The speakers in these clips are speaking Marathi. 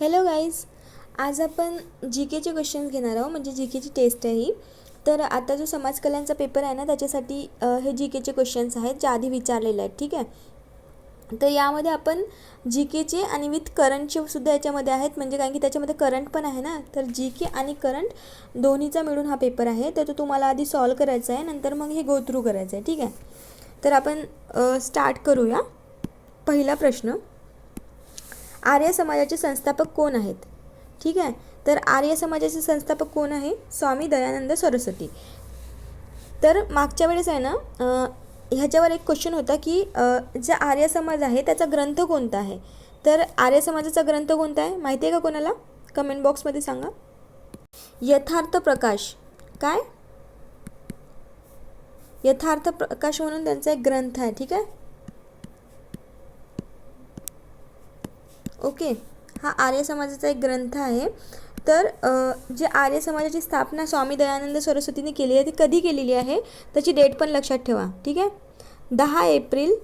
हॅलो गाईज, आज आपण जी केचे क्वेश्चन्स घेणार आहोत. म्हणजे जी केची टेस्ट आहे ही. तर आता जो समाज कल्याणचा पेपर आहे ना, त्याच्यासाठी हे जी केचे क्वेश्चन्स आहेत जे आधी विचारलेले आहेत. ठीक आहे. तर यामध्ये आपण जी केचे आणि विथ करंटचे सुद्धा याच्यामध्ये आहेत. म्हणजे कारण की त्याच्यामध्ये करंट पण आहे ना, तर जी के आणि करंट दोन्हीचा मिळून हा पेपर आहे. तर तो तुम्हाला आधी सॉल्व करायचा आहे, नंतर मग हे गो थ्रू करायचं आहे. ठीक आहे. तर आपण स्टार्ट करूया. पहिला प्रश्न, आर्य समाजाचे संस्थापक कोण आहेत? ठीक आहे. तर आर्य समाजाचे संस्थापक कोण आहे? स्वामी दयानंद सरस्वती. तर मागच्या वेळेस आहे ना, ह्याच्यावर एक क्वेश्चन होता की जे आर्य समाज आहे त्याचा ग्रंथ कोणता आहे? तर आर्य समाजाचा ग्रंथ कोणता आहे माहिती आहे का कोणाला? कमेंट बॉक्समध्ये सांगा. यथार्थ प्रकाश. काय? यथार्थ प्रकाश म्हणून त्यांचा एक ग्रंथ आहे. ठीक आहे. ओके. हा आर्य समाजाचा एक ग्रंथ आहे. तर जे आर्य समाजाची स्थापना स्वामी दयानंद सरस्वतीने केली आहे ती कधी केलेली आहे त्याची डेट पण लक्षात ठेवा. ठीक आहे. 10 एप्रिल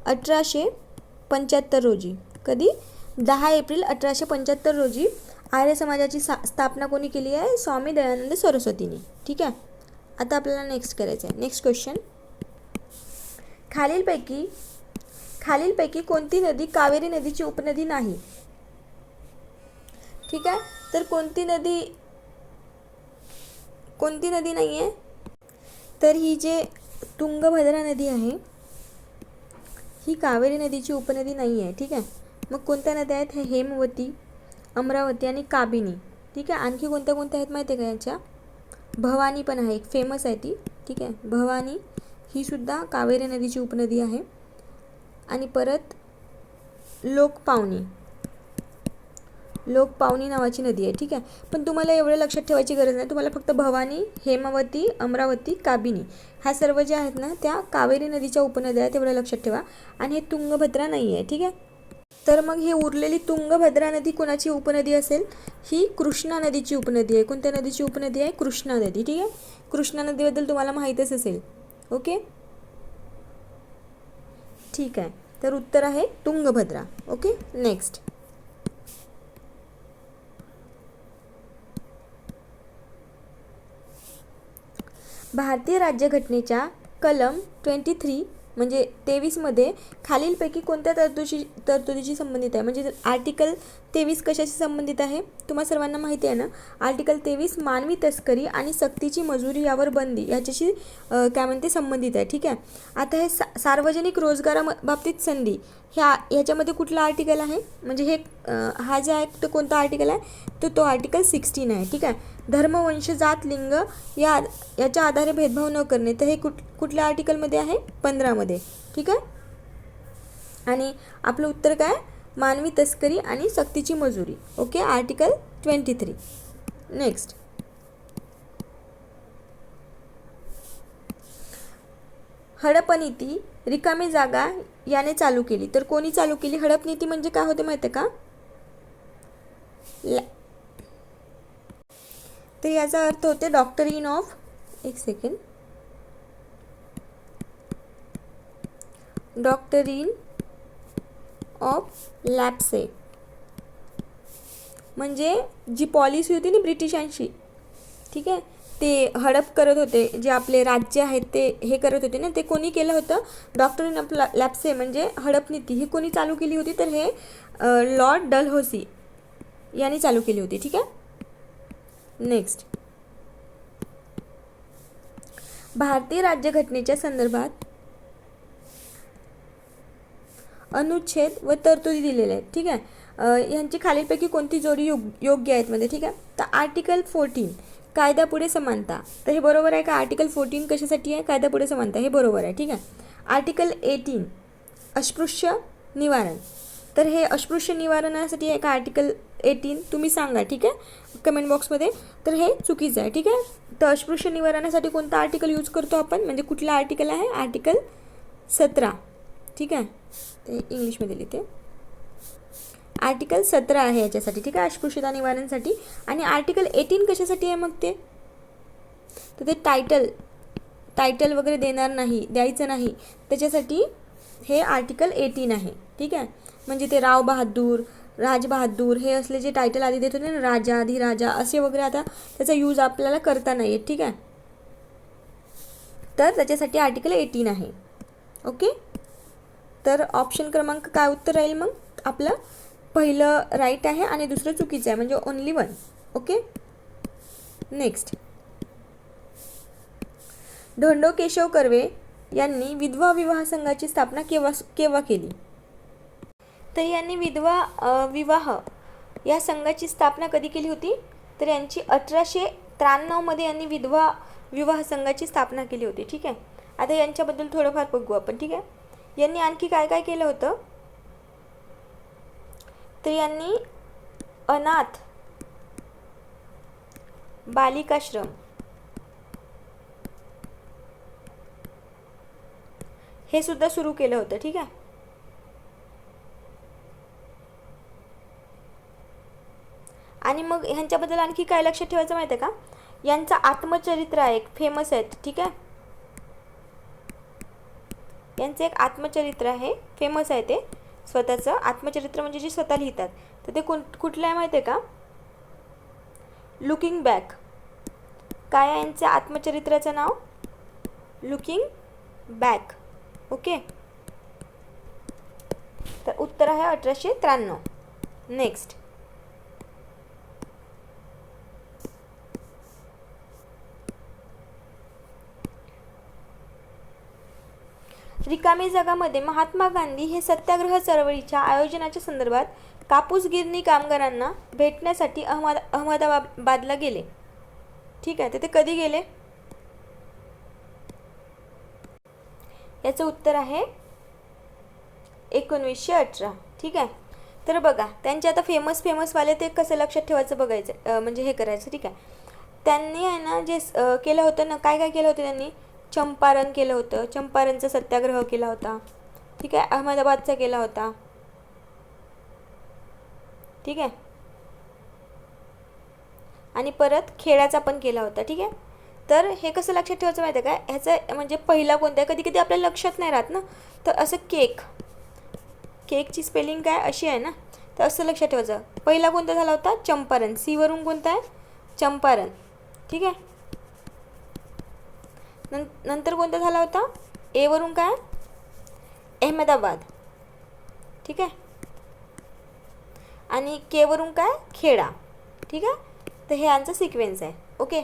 1875 रोजी. कधी? 10 एप्रिल 1875 रोजी आर्य समाजाची स्थापना कोणी केली आहे? स्वामी दयानंद सरस्वतीने. ठीक आहे. आता आपल्याला नेक्स्ट करायचं आहे. नेक्स्ट क्वेश्चन, खालीलपैकी कोणती नदी कावेरी नदीची उपनदी नाही? ठीक आहे. तर कोणती नदी नाही आहे? तर ही जे तुंगभद्रा नदी आहे ही कावेरी नदीची उपनदी नाही आहे. ठीक आहे. मग कोणत्या नद्या आहेत? हे हेमवती, अमरावती आणि काबिनी. ठीक आहे. आणखी कोणत्या आहेत माहिती आहे का यांच्या? भवानी पण आहे, एक फेमस आहे ती. ठीक आहे. भवानी ही सुद्धा कावेरी नदीची उपनदी आहे. आणि परत लोकपावनी नावाची नदी आहे. ठीक आहे. पण तुम्हाला एवढं लक्षात ठेवायची गरज नाही. तुम्हाला फक्त भवानी, हेमावती, अमरावती, काबिनी ह्या सर्व ज्या आहेत ना त्या कावेरी नदीच्या उपनद्या आहेत, एवढं लक्षात ठेवा. आणि हे तुंगभद्रा नाही आहे. ठीक आहे. तर मग हे उरलेली तुंगभद्रा नदी कोणाची उपनदी असेल? ही कृष्णा नदीची उपनदी आहे. कोणत्या नदीची उपनदी आहे? कृष्णा नदी. ठीक आहे. कृष्णा नदीबद्दल तुम्हाला माहीतच असेल. ओके. ठीक आहे. तर उत्तर आहे तुंगभद्रा. ओके. नेक्स्ट, भारतीय राज्यघटनेच्या कलम 23 म्हणजे 23मध्ये खालीलपैकी कोणत्या तरतुदीशी संबंधित आहे? म्हणजे आर्टिकल 23 कशाशी संबंधित आहे? तुम्हा सर्वांना माहिती आहे ना. आर्टिकल 23 मानवी तस्करी आणि सक्तीची मजुरी यावर बंदी याच्याशी काय म्हणते संबंधित आहे. ठीक आहे. आता हे सार्वजनिक रोजगाराबाबतीत संधी ह्याच्यामध्ये कुठला आर्टिकल आहे? म्हणजे हे हा जे आहे तो कोणता आर्टिकल आहे? तो आर्टिकल 16 आहे. ठीक आहे. धर्म, वंश, जात, लिंग याच्या आधारे भेदभाव न करणे, तर हे कुठल्या आर्टिकलमध्ये आहे? 15 मध्ये. ठीक आहे. आणि आपलं उत्तर काय? मानवी तस्करी आणि सक्तीची मजुरी. ओके. आर्टिकल 23. नेक्स्ट, हडप नीती रिकामी जागा याने चालू केली. तर कोणी चालू केली? हडप नीती म्हणजे काय होते माहिती आहे का? तर याचा अर्थ होते डॉक्टरीन ऑफ लॅप्से. म्हणजे जी पॉलिसी होती ना ब्रिटिशांची, ठीक आहे, ते हडप करत होते, जे आपले राज्य आहेत ते हे करत होते ना, ते कोणी केलं होतं? डॉक्टरीन ऑफ लॅप्से म्हणजे हडप नीती ही कोणी चालू केली होती? तर हे लॉर्ड डलहौसी यांनी चालू केली होती. ठीक आहे. नेक्स्ट, भारतीय राज्यघटनेच्या संदर्भात अनुच्छेद व तरतुदी दिलेल्या आहेत. ठीक आहे. यांची खालीलपैकी कोणती जोडी योग्य आहेत मध्ये? ठीक आहे. तर आर्टिकल 14 कायद्यापुढे समानता, तर हे बरोबर आहे का? आर्टिकल 14 कशासाठी आहे? कायद्यापुढे समानता. हे बरोबर आहे. ठीक आहे. आर्टिकल 18 अस्पृश्य निवारण, तर हे अस्पृश्य निवारणासाठी आहे का आर्टिकल 18? तुम्ही सांगा. ठीक आहे, कमेंट बॉक्समध्ये. तर हे चुकीचं आहे. ठीक आहे. तर अस्पृश्य निवारणासाठी कोणता आर्टिकल यूज करतो आपण? म्हणजे कुठला आर्टिकल आहे? आर्टिकल 17. ठीक आहे. ते इंग्लिशमध्ये लिहिते. आर्टिकल 17 आहे याच्यासाठी. ठीक आहे, अस्पृश्यता निवारणासाठी. आणि आर्टिकल 18 कशासाठी आहे मग ते? तर ते टायटल वगैरे द्यायचं नाही त्याच्यासाठी हे आर्टिकल 18 आहे. ठीक आहे. म्हणजे ते राव बहादूर, राज बहादूर हे असले जे टायटल आधी देत होते ना, राजा अधिराजा असे वगैरे, आता त्याचा यूज आपल्याला करता नाही येत. ठीक आहे. तर त्याच्यासाठी आर्टिकल 18 आहे. ओके. तर ऑप्शन क्रमांक काय उत्तर राहील मग आपलं? पहिलं राईट आहे आणि दुसरं चुकीचं आहे, म्हणजे only 1. Okay. Next, Dhondo Keshav Karve यांनी विधवा विवाह संघाची स्थापना केव्हा केली? तर यांनी विधवा विवाह या संघाची स्थापना कधी केली होती? तर यांची 1893 मध्ये यांनी विधवा विवाह संघाची स्थापना केली होती. ठीक आहे. आता यांच्याबद्दल थोडंफार बघू आपण. ठीक आहे. यांनी आणखी काय काय केलं होतं? तर यांनी अनाथ बालिकाश्रम हे सुद्धा सुरू केलं होतं. ठीक आहे. आणि मग ह्यांच्याबद्दल आणखी काय लक्षात ठेवायचं माहिती आहे का? यांचं आत्मचरित्र आहे, एक फेमस आहे. ठीक आहे. यांचं एक आत्मचरित्र आहे, फेमस आहे. ते स्वतःचं आत्मचरित्र म्हणजे जे स्वतः लिहितात. तर ते कुठलं आहे माहिती आहे का? Looking back. काय आहे यांच्या आत्मचरित्राचं नाव? Looking back. ओके. तर उत्तर आहे 1893. नेक्स्ट, रिकामी जागामध्ये महात्मा गांधी हे सत्याग्रह चळवळीच्या आयोजनाच्या संदर्भात कापूस गिरणी कामगारांना भेटण्यासाठी अहमदाबादला गेले. ठीक आहे. तर ते कधी गेले? याचं उत्तर आहे 1918. ठीक आहे. तर बघा, त्यांचे आता फेमस वाले ते कसं लक्षात ठेवायचं बघायचं, म्हणजे हे करायचं. ठीक आहे. त्यांनी आहे ना जे केलं होतं ना, काय काय केलं होतं त्यांनी? चंपारण केलं होतं, चंपारणचा सत्याग्रह केला होता. ठीक आहे. अहमदाबादचा केला होता. ठीक आहे. आणि परत खेड्याचा पण केला होता. ठीक आहे. तर हे कसं लक्षात ठेवायचं माहिती आहे का? ह्याचं म्हणजे पहिला कोणता आहे, कधी कधी आपल्याला लक्षात नाही राहत ना. तर असं केकची स्पेलिंग काय अशी आहे ना, तर असं लक्षात ठेवायचं. पहिला कोणता झाला होता? चंपारण. सी वरून कोणता आहे? चंपारण. ठीक आहे. नंतर कोणता झाला होता? ए वरून काय? अहमदाबाद. ठीक आहे. आणि के वरून काय? खेडा. ठीक आहे. तर हे यांचा सिक्वेन्स आहे. ओके.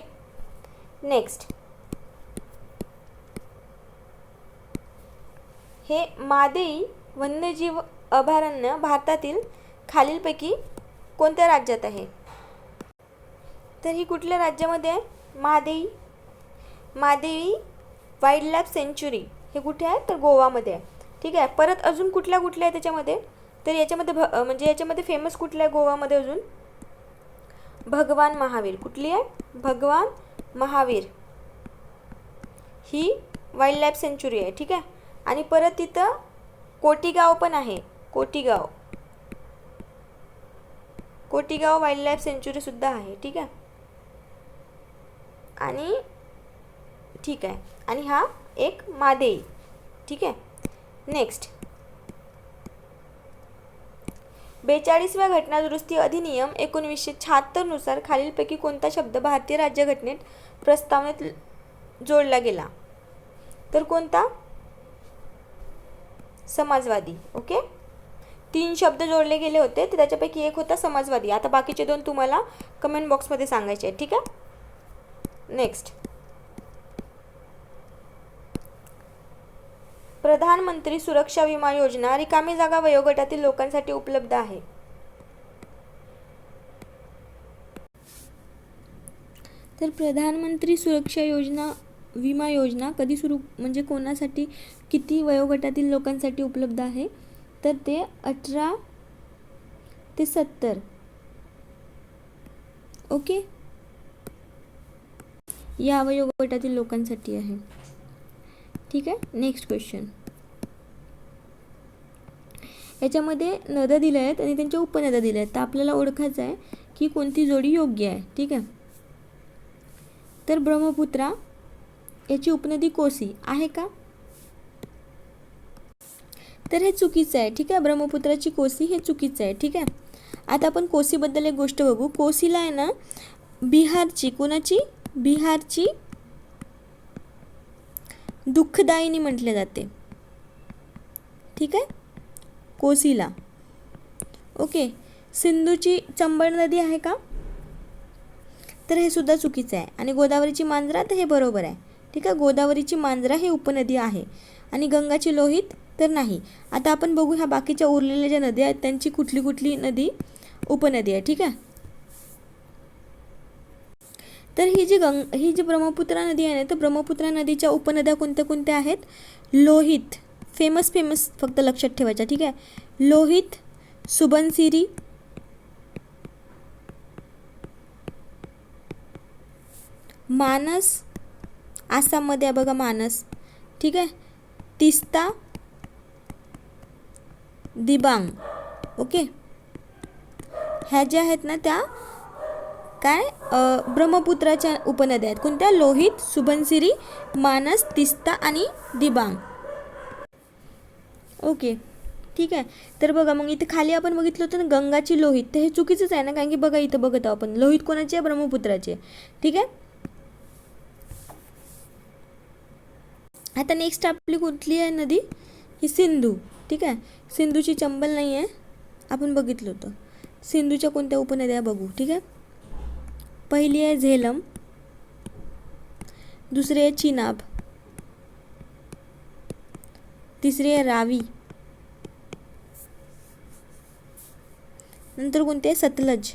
नेक्स्ट, हे मादेई वन्यजीव अभयारण्य भारतातील खालीलपैकी कोणत्या राज्यात आहे? तर ही कुठल्या राज्यामध्ये आहे? मादेई वाईल्ड लाईफ सेंच्युरी हे कुठे आहे? तर गोवामध्ये आहे. ठीक आहे. परत अजून कुठल्या आहे त्याच्यामध्ये? तर याच्यामध्ये म्हणजे याच्यामध्ये फेमस कुठलं आहे गोवामध्ये अजून? भगवान महावीर. कुठली आहे? भगवान महावीर ही वाईल्ड लाईफ सेंच्युरी आहे. ठीक आहे. आणि परत तिथं कोटीगाव पण आहे. कोटीगाव वाईल्ड लाईफ सेंच्युरी सुद्धा आहे. ठीक आहे. आणि ठीक आहे. आणि हा एक मादेई. ठीक आहे. नेक्स्ट, 42व्या घटना दुरुस्ती अधिनियम 1976 नुसार खालीलपैकी कोणता शब्द भारतीय राज्यघटनेत प्रस्तावनेत जोडला गेला? तर कोणता? समाजवादी. ओके. 3 शब्द जोडले गेले होते, तर त्याच्यापैकी एक होता समाजवादी. आता बाकीचे 2 तुम्हाला कमेंट बॉक्समध्ये सांगायचे आहेत. ठीक आहे. नेक्स्ट, प्रधानमंत्री सुरक्षा विमा योजना रिकामी जागा वयोगटातील लोकांसाठी उपलब्ध आहे. तर प्रधानमंत्री सुरक्षा विमा योजना कधी सुरू, म्हणजे कोणासाठी, किती वयोगटातील लोकांसाठी उपलब्ध आहे? तर ते 18 ते 70. ओके. या वयोगटातील लोकांसाठी आहे. ठीक आहे. नेक्स्ट क्वेश्चन, याच्यामध्ये नद्या दिल्या आहेत आणि त्यांच्या उपनद्या दिल्या आहेत. तर आपल्याला ओळखायचं आहे की कोणती जोडी योग्य आहे. ठीक आहे. तर ब्रह्मपुत्रा याची उपनदी कोसी आहे का? तर हे चुकीचं आहे, ठीक आहे. ब्रह्मपुत्राची कोसी हे चुकीचं आहे, ठीक आहे. आता आपण कोसीबद्दल एक गोष्ट बघू. कोसीला आहे ना बिहारची, कोणाची, बिहारची दुःखदायिनी म्हटले जाते, ठीक आहे, कोसीला. ओके. सिंधूची चंबळ नदी आहे का, तर हे सुद्धा चुकीचं आहे. आणि गोदावरीची मांजरा, तर हे बरोबर आहे, ठीक आहे. गोदावरीची मांजरा ही उपनदी आहे आणि गंगाची लोहित तर नाही. आता आपण बघू ह्या बाकीच्या उरलेल्या ज्या नद्या आहेत त्यांची कुठली कुठली नदी उपनदी आहे, ठीक आहे. तर ही जी ब्रह्मपुत्रा नदी आहे ना, तर ब्रह्मपुत्रा नदीच्या उपनद्या कोणत्या कोणत्या आहेत. लोहित, फेमस फक्त लक्षात ठेवायच्या, ठीक आहे. लोहित, सुबनसिरी, मानस, आसाममध्ये आहे बघा मानस, ठीक आहे. तिस्ता, दिबांग. ओके. ह्या ज्या आहेत ना त्या काय ब्रह्मपुत्राच्या उपनद्या आहेत. कोणत्या, लोहित, सुबनसिरी, मानस, तिस्ता आणि दिबांग. ओके, ठीक आहे. तर बघा मग इथे खाली आपण बघितलं होतं ना गंगाची लोहित, तर हे चुकीचंच आहे ना, कारण की बघा इथं बघत आहोत आपण लोहित कोणाची आहे, ब्रह्मपुत्राची आहे, ठीक आहे. आता नेक्स्ट आपली कुठली आहे नदी, ही सिंधू, ठीक आहे. सिंधूची चंबल नाही आहे, आपण बघितलं होतं. सिंधूच्या कोणत्या उपनद्या बघू, ठीक आहे. पहिली आहे झेलम, दुसरी आहे चिनाब, तिसरी आहे रावी, नंतर कोणती आहे सतलज,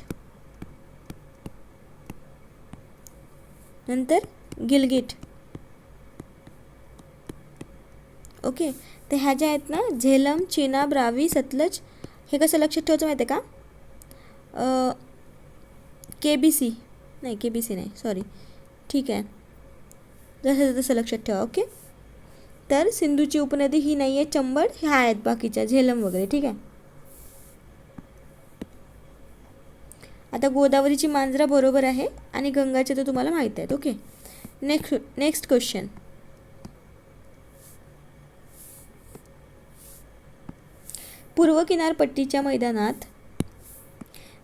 नंतर गिलगिट. ओके. तर ह्या ज्या आहेत ना झेलम, चिनाब, रावी, सतलज, हे कसं लक्षात ठेवायचं माहिती आहे का, KBC नाही, KBC नाही, सॉरी, ठीक आहे, जसं तसं लक्षात ठेवा. ओके. तर सिंधूची उपनदी ही नाही आहे चंबळ, ह्या आहेत बाकीच्या झेलम वगैरे, ठीक आहे. आता गोदावरीची मांजरा बरोबर आहे आणि गंगाचे तर तुम्हाला माहीत आहेत. ओके. Next question. पूर्व किनारपट्टीच्या मैदानात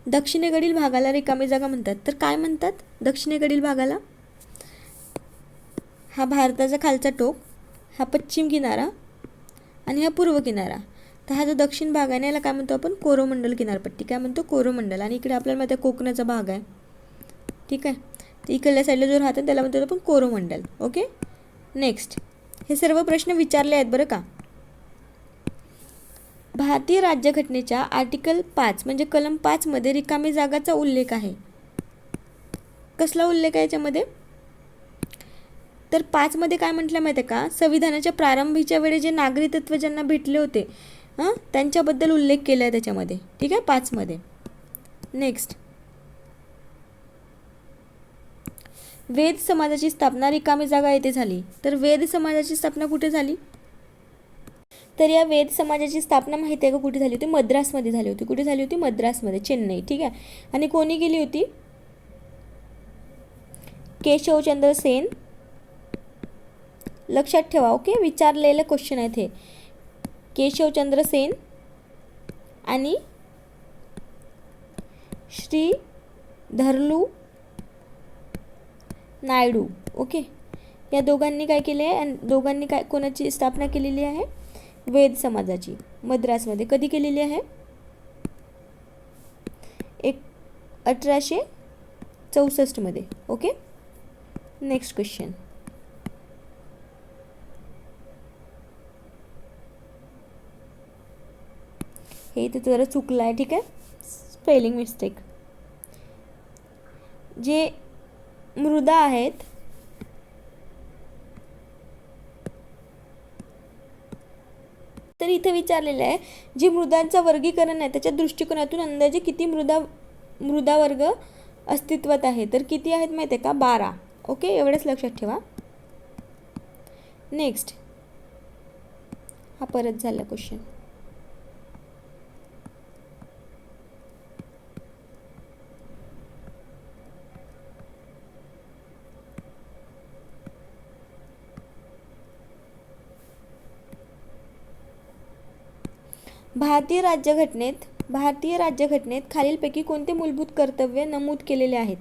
दक्षिणेकडील भागाला रिकामी जागा म्हणतात, तर काय म्हणतात दक्षिणेकडील भागाला. हा भारताचा खालचा टोक, हा पश्चिम किनारा आणि हा पूर्व किनारा. तर हा जो दक्षिण भाग आहे ना याला काय म्हणतो आपण, कोरोमंडल किनारपट्टी. काय म्हणतो, कोरोमंडल. आणि इकडे आपल्याला माहिती आहे कोकणाचा भाग आहे, ठीक आहे. तर इकडल्या साईडला जो राहतो त्याला म्हणतो आपण कोरोमंडल. ओके. नेक्स्ट. हे सर्व प्रश्न विचारले आहेत बरं का. भारतीय राज्यघटनेच्या आर्टिकल 5 म्हणजे कलम 5 मध्ये रिकामी जागाचा उल्लेख आहे. कसला उल्लेख आहे याच्यामध्ये, तर 5 मध्ये काय म्हटलं माहिती आहे का, संविधानाच्या प्रारंभीच्या वेळी जे नागरी तत्त्व ज्यांना भेटले होते त्यांच्याबद्दल उल्लेख केला आहे त्याच्यामध्ये, ठीक आहे, 5 मध्ये. नेक्स्ट. वेद समाजाची स्थापना रिकामी जागा येथे झाली, तर वेद समाजाची स्थापना कुठे झाली, तर या वेद समाजाची स्थापना माहिती आहे का कुठे झाली होती, मद्रासमध्ये झाली होती. कुठे झाली होती, मद्रासमध्ये, चेन्नई, ठीक आहे. आणि कोणी केली होती, केशवचंद्र सेन. लक्षात ठेवा. ओके. विचारलेले क्वेश्चन आहेत हे. केशवचंद्र सेन आणि श्री धरलू नायडू. ओके. या दोघांनी काय केले आहे आणि दोघांनी काय कोणाची स्थापना केलेली आहे, वेद समाजाची, मद्रासमध्ये. कधी केलेली आहे, 1864 मध्ये. ओके. Next question. हे इथे जरा चुकलं आहे, ठीक आहे, स्पेलिंग मिस्टेक. जे मृदा आहेत तर इथे विचारलेलं आहे जी मृदांचं वर्गीकरण आहे त्याच्या दृष्टिकोनातून अंदाजे किती मृदा वर्ग अस्तित्वात आहे, तर किती आहेत माहिती आहे का, 12. ओके. एवढंच लक्षात ठेवा. नेक्स्ट. हा परत झाला क्वेश्चन. भारतीय राज्यघटनेत खालीलपैकी कोणते मूलभूत कर्तव्य नमूद केलेले आहेत?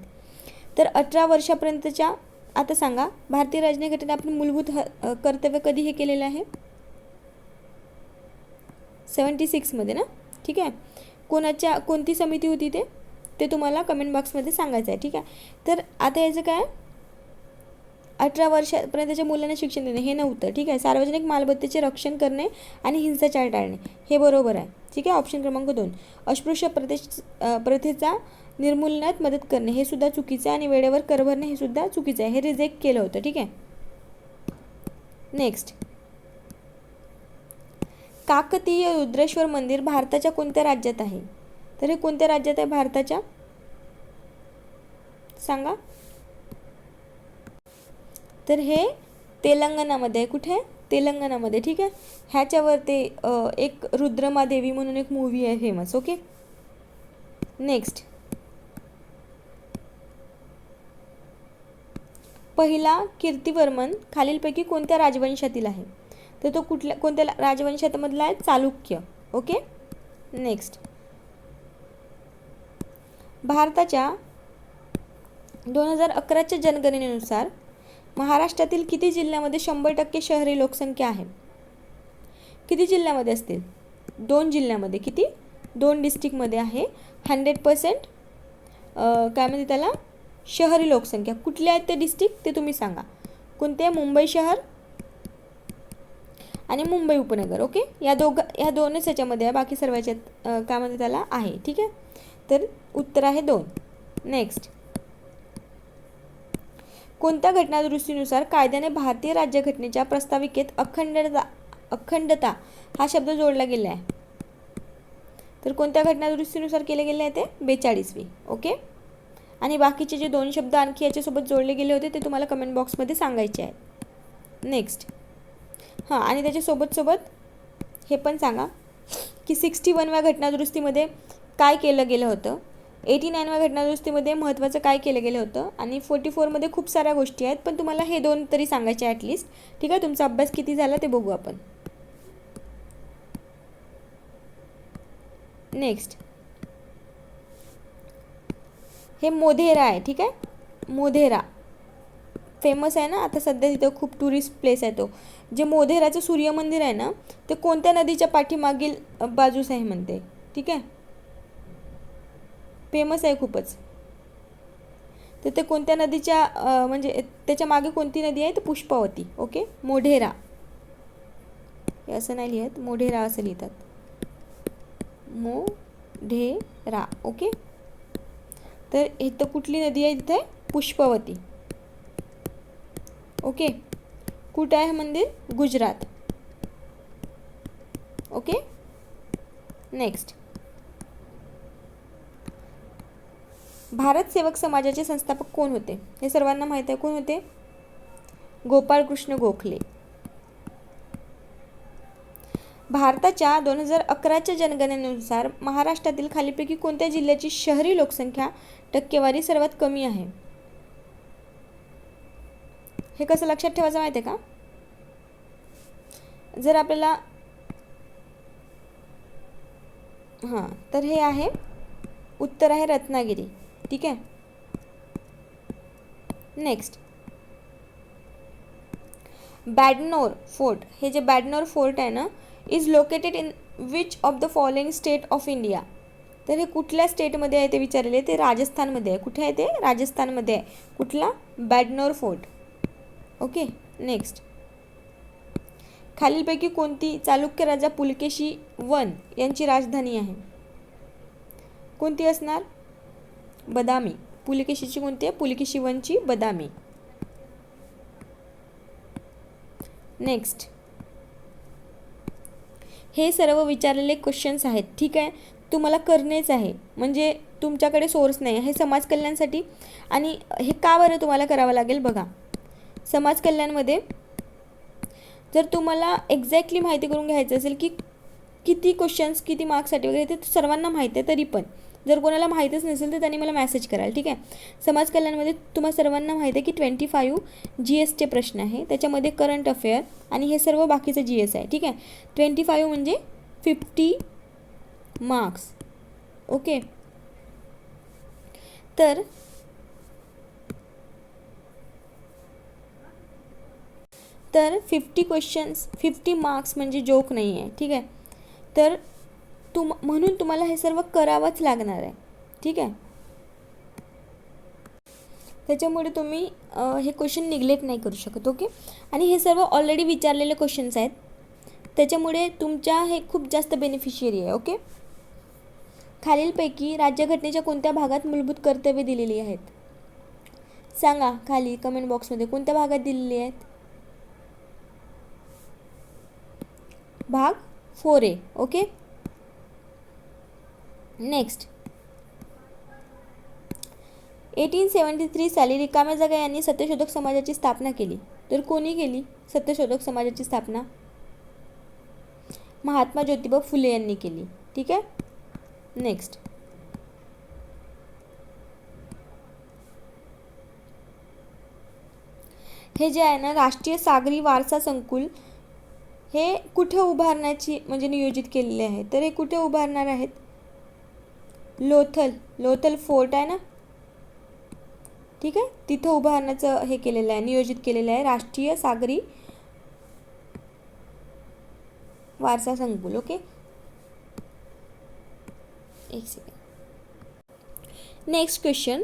तर 18 वर्षापर्यंतच्या, आता सांगा, भारतीय राज्यघटनेत आपण मूलभूत कर्तव्य कधी हे केलेलं आहे? 76 मध्ये ना, ठीक आहे. कोणती समिती होती ते तुम्हाला कमेंट बॉक्समध्ये सांगायचं आहे, ठीक आहे. तर आता याचं काय, 18 वर्षापर्यंतच्या मुलांना शिक्षण देणे हे नव्हतं, ठीक आहे. सार्वजनिक मालमत्तेचे रक्षण करणे आणि हिंसाचार टाळणे हे बरोबर आहे, ठीक आहे. ऑप्शन क्रमांक 2. अस्पृश्य प्रथेचा निर्मूलनात मदत करणे हे सुद्धा चुकीचं आहे आणि वेळेवर कर भरणे हे सुद्धा चुकीचं आहे, हे रिजेक्ट केलं होतं, ठीक आहे. नेक्स्ट, काकतीय रुद्रेश्वर मंदिर भारताच्या कोणत्या राज्यात आहे? तर हे कोणत्या राज्यात आहे भारताच्या? सांगा. तर हे तेलंगणामध्ये आहे. कुठे? तेलंगणामध्ये, ठीक आहे. ह्याच्यावर ते एक रुद्रमादेवी म्हणून एक मूवी आहे फेमस, ओके. नेक्स्ट, पहिला कीर्तिवर्मन खालीलपैकी कोणत्या राजवंशातील आहे? तर तो कोणत्या राजवंशामधला आहे? चालुक्य, ओके. नेक्स्ट, भारताच्या 2011च्या जनगणनेनुसार महाराष्ट्रातील किती जिल्ह्यामध्ये 100% शहरी लोकसंख्या आहे? किती जिल्ह्यामध्ये असतील? 2 जिल्ह्यामध्ये. किती? 2 डिस्ट्रिक्टमध्ये आहे 100% काय म्हणते त्याला, शहरी लोकसंख्या. कुठले आहेत ते डिस्ट्रिक्ट ते तुम्ही सांगा. कोणते? मुंबई शहर आणि मुंबई उपनगर, ओके. या दोनच ह्याच्यामध्ये आहे, बाकी सर्व ह्याच्यात काय म्हणते त्याला आहे, ठीक आहे. तर उत्तर आहे 2. नेक्स्ट, कोणत्या घटनादुरुस्तीनुसार कायद्याने भारतीय राज्यघटनेच्या प्रस्ताविकेत अखंडता हा शब्द जोडला गेला आहे? तर कोणत्या घटनादुरुस्तीनुसार केले गेले आहे ते? 42वी, ओके. आणि बाकीचे जे 2 शब्द आणखी याच्यासोबत जोडले गेले होते ते तुम्हाला कमेंट बॉक्समध्ये सांगायचे आहेत. नेक्स्ट, हां, आणि त्याच्यासोबत हे पण सांगा की 61व्या घटनादुरुस्तीमध्ये काय केलं गेलं होतं, 89व्या घटनादुरुस्तीमध्ये महत्त्वाचं काय केलं गेलं होतं, आणि 44मध्ये खूप साऱ्या गोष्टी आहेत, पण तुम्हाला हे 2 तरी सांगायचे ॲटलिस्ट, ठीक आहे. तुमचा अभ्यास किती झाला ते बघू आपण. नेक्स्ट, हे मोधेरा आहे, ठीक आहे. मोधेरा फेमस आहे ना, आता सध्या तिथं खूप टुरिस्ट प्लेस आहे तो. जे मोधेराचं सूर्यमंदिर आहे ना, ते कोणत्या नदीच्या पाठीमागील बाजूस आहे म्हणते, ठीक आहे. फेमस आहे खूपच. तर ते कोणत्या नदीच्या म्हणजे त्याच्या मागे कोणती नदी आहे? तर पुष्पावती, ओके. मोढेरा हे असं नाही लिहित, मोढेरा असं लिहितात, मोढेरा, ओके. तर इथं कुठली नदी आहे? तिथे पुष्पावती, ओके. कुठे आहे मंदिर? गुजरात, ओके. नेक्स्ट, भारत सेवक समाजाचे संस्थापक कोण होते? हे सर्वांना माहीत आहे. कोण होते? गोपाळकृष्ण गोखले. भारताच्या 2011च्या जनगणनेनुसार महाराष्ट्रातील खालीलपैकी कोणत्या जिल्ह्याची शहरी लोकसंख्या टक्केवारी सर्वात कमी आहे? हे कसं लक्षात ठेवायचं माहिती आहे का? जर आपल्याला हां, तर हे आहे उत्तर आहे रत्नागिरी, ठीक आहे. नेक्स्ट, बॅडनोर फोर्ट, हे जे बॅडनोर फोर्ट आहे ना, is located in which of the following state of India? तर हे कुठल्या स्टेटमध्ये आहे ते विचारले. ते राजस्थानमध्ये आहे. कुठे आहे ते? राजस्थानमध्ये आहे. कुठला? बॅडनोर फोर्ट, ओके. नेक्स्ट, खालीलपैकी कोणती चालुक्य राजा पुलकेशी वन यांची राजधानी आहे? कोणती असणार? बदामी. पुलकेशीची कोणती आहे? पुलकेशी वनची बदामी. नेक्स्ट, हे सर्व विचारलेले क्वेश्चन्स आहेत, ठीक आहे. तुम्हाला करणेच आहे, म्हणजे तुमच्याकडे सोर्स नाही. हे समाज कल्याणसाठी. आणि हे का बरं तुम्हाला करावं लागेल बघा. समाज कल्याणमध्ये जर तुम्हाला एक्झॅक्टली माहिती करून घ्यायचं असेल की किती क्वेश्चन्स किती मार्क्ससाठी वगैरे, ते सर्वांना माहिती आहे. तरी पण जर कोणाला माहीतच नसेल तर त्यांनी मला मेसेज कराल, ठीक आहे. समाज कल्याणमध्ये तुम्हा सर्वांना माहिती आहे की 25 GSचे प्रश्न आहे. त्याच्यामध्ये करंट अफेअर आणि हे सर्व बाकीचं GS आहे, ठीक आहे. 25 म्हणजे 50 मार्क्स. ओके, तर 50 क्वेश्चन्स 50 मार्क्स म्हणजे जोक नाही आहे. ठीक आहे, तर म्हणून तुम्हाला हे सर्व करावंच लागणार आहे. ठीक आहे, त्याच्यामुळे तुम्ही हे क्वेश्चन निग्लेक्ट नाही करू शकत. ओके, आणि हे सर्व ऑलरेडी विचारलेले क्वेश्चन्स आहेत, त्याच्यामुळे तुमच्या हे खूप जास्त बेनिफिशियरी आहे. ओके, खालीलपैकी राज्यघटनेच्या कोणत्या भागात मूलभूत कर्तव्ये दिलेली आहेत? सांगा खाली कमेंट बॉक्समध्ये कोणत्या भागात दिलेली आहेत. भाग 4A. ओके, नेक्स्ट 1873 साली रिकाम्या जागा यांनी सत्यशोधक समाजाची स्थापना केली. तर कोणी केली सत्यशोधक समाजाची स्थापना? महात्मा ज्योतिबा फुले यांनी केली. ठीक आहे, नेक्स्ट हे जे आहे ना राष्ट्रीय सागरी वारसा संकुल हे कुठे उभारण्याची म्हणजे नियोजित केलेले आहे? तर हे कुठे उभारणार आहेत? लोथल फोर्ट आहे ना, ठीक आहे, तिथं उभारण्याचं हे केलेलं आहे, नियोजित केलेलं आहे राष्ट्रीय सागरी वारसा संकुल. ओके, एक सेकंड. नेक्स्ट क्वेश्चन,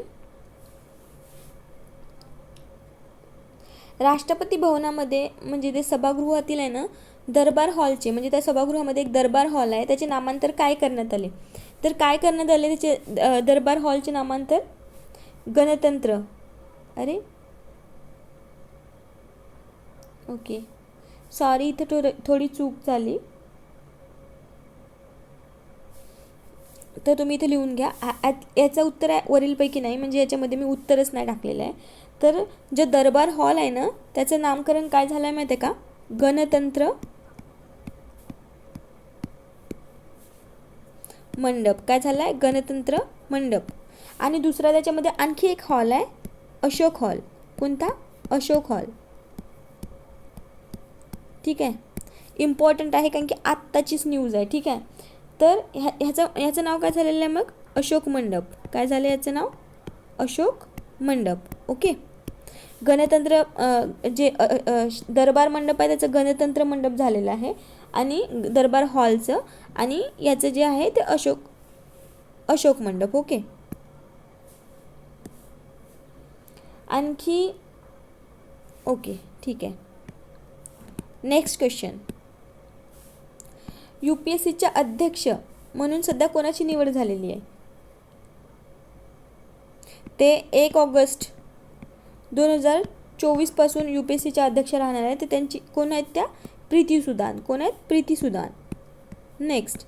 राष्ट्रपती भवनामध्ये म्हणजे ते सभागृहातील आहे ना दरबार हॉलचे म्हणजे त्या सभागृहामध्ये एक दरबार हॉल आहे, त्याचे नामांतर काय करण्यात आले? तर काय करण्यात आले त्याचे दरबार हॉलचे नामांतर? गणतंत्र. अरे ओके, सॉरी, इथं थोडी चूक झाली, तर तुम्ही इथे लिहून घ्या. याचं उत्तर आहे वरीलपैकी नाही, म्हणजे याच्यामध्ये मी उत्तरच नाही टाकलेलं आहे. तर जे दरबार हॉल आहे ना त्याचं नामकरण काय झालं आहे माहिती आहे का? गणतंत्र मंडप. काय झालं आहे? गणतंत्र मंडप. आणि दुसरा त्याच्यामध्ये आणखी एक हॉल आहे, अशोक हॉल. कोणता? अशोक हॉल. ठीक आहे, इम्पॉर्टंट आहे कारण की आत्ताचीच न्यूज आहे. ठीक आहे, तर ह्याचं नाव काय झालेलं आहे मग? अशोक मंडप. काय झालं याचं नाव? अशोक मंडप. ओके, गणतंत्र जे दरबार मंडप आहे त्याचं गणतंत्र मंडप झालेलं आहे आणि दरबार हॉलचं, आणि याचं जे आहे ते अशोक मंडप. ओके, आणखी ओके ठीक आहे. नेक्स्ट क्वेश्चन, UPSCच्या अध्यक्ष म्हणून सध्या कोणाची निवड झालेली आहे? ते 1 ऑगस्ट 2024 पासून UPSCच्या अध्यक्ष राहणार आहे. ते त्यांची कोण आहेत? त्या प्रीती सुदान. कोण आहेत? प्रीती सुदान. नेक्स्ट,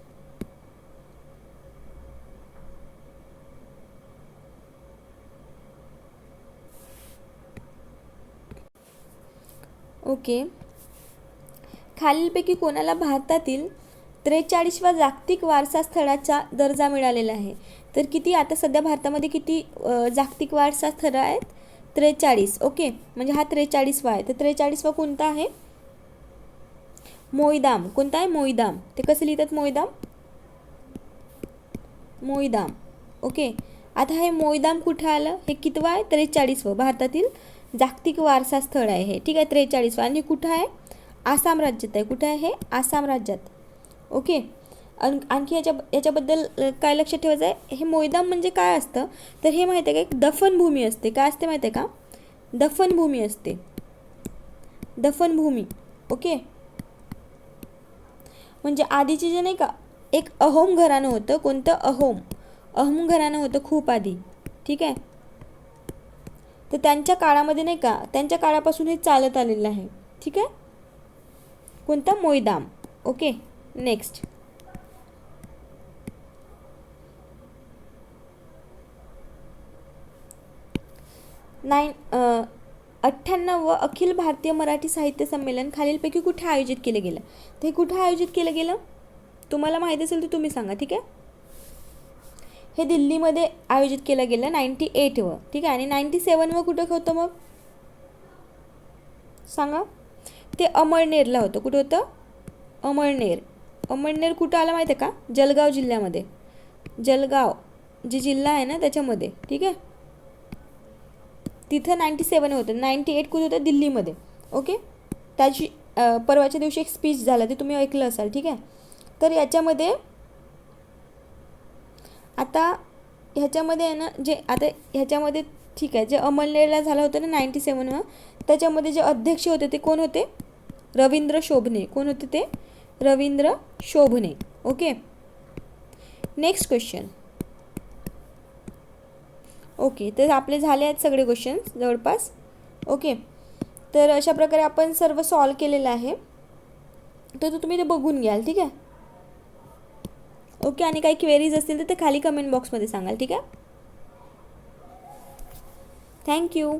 ओके, खालीलपैकी कोणाला भारतातील 43व्या जागतिक वारसा स्थळाचा दर्जा मिळालेला आहे? तर किती आता सध्या भारतामध्ये किती जागतिक वारसा स्थळं आहेत? 43. ओके, म्हणजे हा 43वा आहे. तर 43वा कोणता आहे? मोईदाम. कोणता आहे? मोईदाम. ते कसं लिहितात? मोईदाम. ओके, आता हे मोईदाम कुठं आलं? हे कितवं आहे? 43वं भारतातील जागतिक वारसा स्थळ आहे हे. ठीक आहे, 43वं. आणि कुठं आहे? आसाम राज्यात आहे. कुठं आहे हे? आसाम राज्यात. ओके, आणखी याच्याबद्दल काय लक्षात ठेवायचं आहे? हे मोईदाम म्हणजे काय असतं? तर हे माहिती आहे का? एक दफनभूमी असते. काय असते माहिती आहे का? दफनभूमी असते. दफनभूमी. ओके, म्हणजे आधीचे जे नाही का एक अहोम घराणं होतं. कोणतं? अहोम घराणं होतं खूप आधी. ठीक आहे, तर त्यांच्या काळामध्ये नाही का, त्यांच्या काळापासून हे चालत आलेलं आहे. ठीक आहे, कोणता? मोईदाम. Okay, next, nine 98वं Akhil Bharatiya Marathi साहित्य संमेलन खालीलपैकी कुठे आयोजित केलं गेलं? ते कुठे आयोजित केलं गेलं? तुम्हाला माहिती असेल तर तुम्ही सांगा. ठीक आहे, हे दिल्लीमध्ये आयोजित केलं गेलं 98वं. ठीक आहे, आणि 97वं कुठं होतं मग? सांगा. ते अमळनेरला होतं. कुठं होतं? अमळनेर. अमळनेर कुठं आलं माहिती आहे का? जळगाव जिल्ह्यामध्ये. जळगाव जे जिल्हा आहे ना त्याच्यामध्ये, ठीक आहे. तिथं 97 होतं. 98 कुठं होतं? दिल्लीमध्ये. ओके. त्याची परवाच्या दिवशी एक स्पीच झाला, ते तुम्ही ऐकलं असाल, ठीक आहे. तर याच्यामध्ये आता ह्याच्यामध्ये आहे ना, जे आता ह्याच्यामध्ये ठीक आहे, जे अमळनेरला झालं होतं ना 97, त्याच्यामध्ये जे अध्यक्ष होते ते कोण होते? रवींद्र शोभणे. कोण होते ते? Ravindra Shobhane. Okay. Next question. Okay, तर आपले झाले आहेत सगळे क्वेश्चन्स जवळपास. ओके, तर अशा प्रकारे आपण सर्व सॉल्व केलेलं आहे. तर तुम्ही ते बघून घ्याल, ठीक आहे. ओके, आणि काही क्वेरीज असतील तर ते खाली कमेंट बॉक्समध्ये सांगाल, ठीक आहे. थँक्यू.